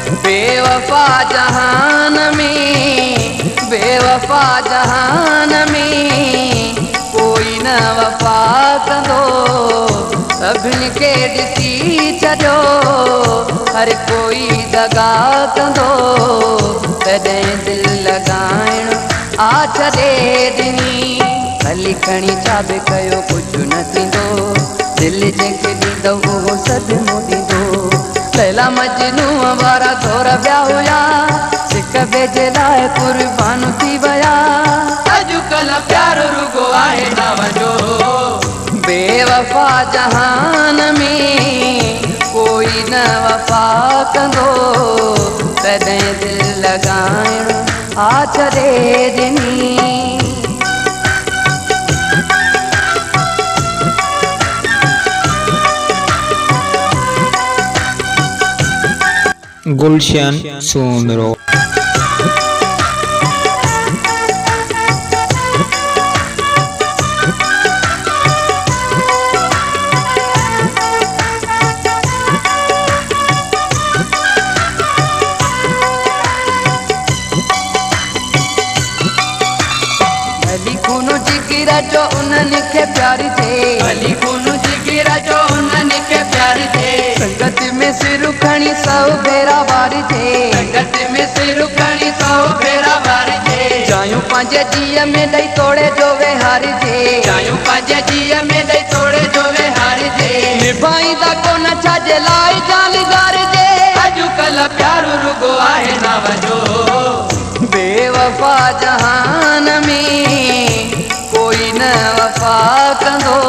बेवफा जहान में, बेवफा जहान में कोई न वफा कंदो। सभिनी खे ॾिसी छॾियो हर कोई दगा कंदो। तॾहिं दिलि लॻाइण आ छॾे ॾिनी। भली खणी छा बि कयो कुझु न थींदो। दिलि जंहिंखे ॾींदो उहो सदमो ॾींदो। लैला मजनू वारा दौर ॿिया हुया, हिक ॿिए जे लाइ कुर्बान थी विया। अॼुकल्ह प्यार रुगो आहे नाम जो। बेवफा जहान में कोई न वफा कंदो। तॾहिं दिलि लॻाइण आ छॾे ॾिनी। गुलशन सोमरो। भली खून जिगर जो उन्हनि खे प्यार थे। भली खून जिगर जो उन्हनि खे प्यार थे। संगत में सिर खणी 100 भेरा वार थे। संगत में सिर खणी 100 भेरा वार थे। जायूं पंहिंजे जीअ में ॾेई तोड़े जो वेहार थे। जायूं पंहिंजे जीअ में ॾेई तोड़े जो वेहार थे। निभाईंदा कोन छाजे लाइ जालीदार जे। अॼुकल्ह प्यार रुगो आहे नाम जो। बेवफा जहान में कोई न वफा कंदो।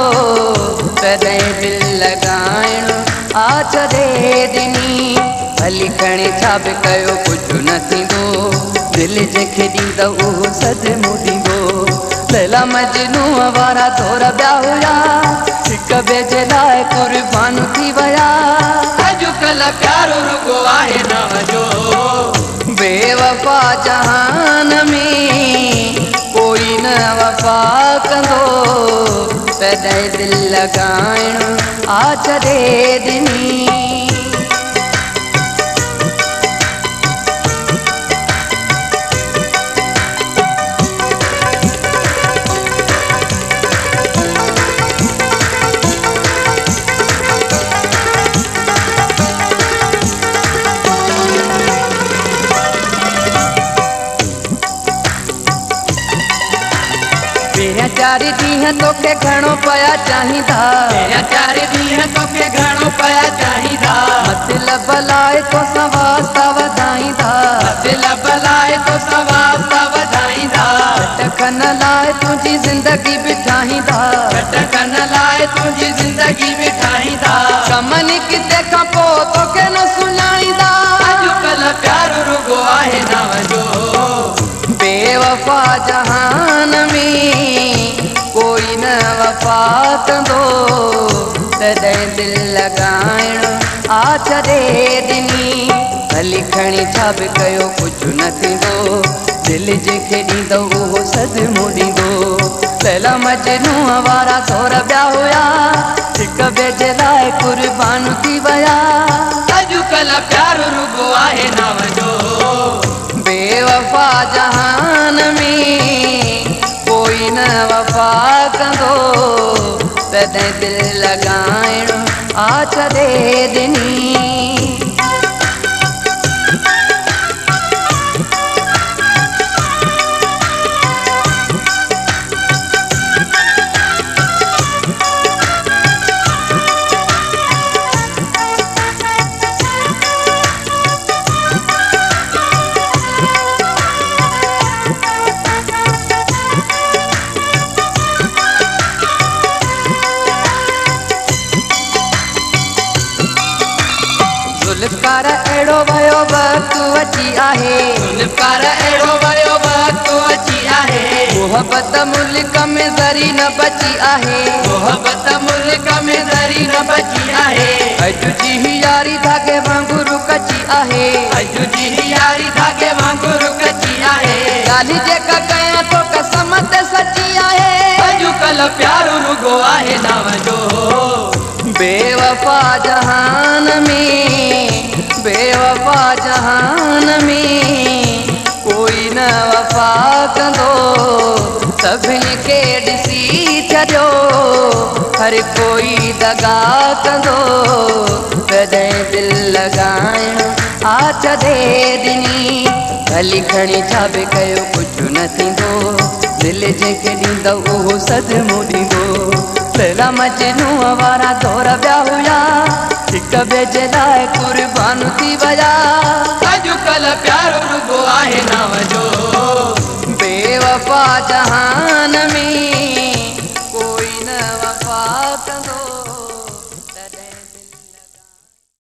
तॾहिं दिलि लॻाइण आ छॾे ॾिनी। भली खणी छा बि कयो कुझु न थींदो। दिलि जंहिंखे ॾींदो उहो सदमो ॾींदो। लैला मजनू वारा दौर ॿिया हुया, हिक ॿिए जे लाइ कुर्बान थी विया। अॼुकल्ह प्यार रुगो आहे नाम जो। बेवफा जहान में कोई न वफा कंदो। तॾहिं दिलि लॻाइण आ छॾे ॾिनी। पहिरियां 4 ॾींहं तोखे घणो पिया चाहींदा। पहिरियां 4 ॾींहं तोखे घणो पिया चाहींदा। मतलब लाइ तोसां वास्ता वधाईंदा। मतलब लाइ तोसां वास्ता वधाईंदा। खन लाइ तुंहिंजी ज़िंदगी बिठाईंदा। खन लाइ तुंहिंजी ज़िंदगी बिठाईंदा। कमनी किथे खां पोइ तोखे न सुञाणींदा। अॼुकल्ह प्यार रुगो आहे नाम जो। बेवफा जहान में कोई न वफा कंदो। तॾहिं दिलि लॻाइण आ छॾे ॾिनी। भली खणी छा बि कयो कुझु न थींदो। दिलि जंहिंखे ॾींदो उहो सदमो ॾींदो। लैला मजनू वारा दौर ॿिया हुया, हिक ॿिए जे लाइ कुर्बान थी विया। अॼुकल्ह प्यार रुगो आहे नाम जो। बेवफा जहान में कोई न वफा कंदो। तॾहिं दिलि लॻाइण आ छॾे ॾिनी। ज़ुल्फ़कार अहिड़ो वियो वक़्तु अची आहे। ज़ुल्फ़कार अहिड़ो वियो वक़्तु अची आहे। मोहबत मुल्क में ज़री न बची आहे। मोहबत मुल्क में ज़री न बची आहे। अॼु जी यारी धागे वांगुरु कची आहे। अॼु जी यारी धागे वांगुरु कची आहे। ॻाल्हि जेका कयां तो कसम ते सची आहे। अॼुकल्ह प्यार रुगो आहे नाम जो। बेवफा जहान में बेवफा बेवफा जहान में कोई न वफा कंदो सभिनी खे ॾिसी छॾियो हर कोई दगा कंदो तॾहिं दिल लॻाइण आ छॾे ॾिनी भली खणी छा बि कयो कुझु न थींदो दिल जंहिंखे ॾींदो उहो सदमो ॾींदो लैला मजनू वारा दौर ॿिया हुया हिक ॿिए जे लाइ कुर्बान थी विया अॼुकल्ह प्यार रुगो आहे नाव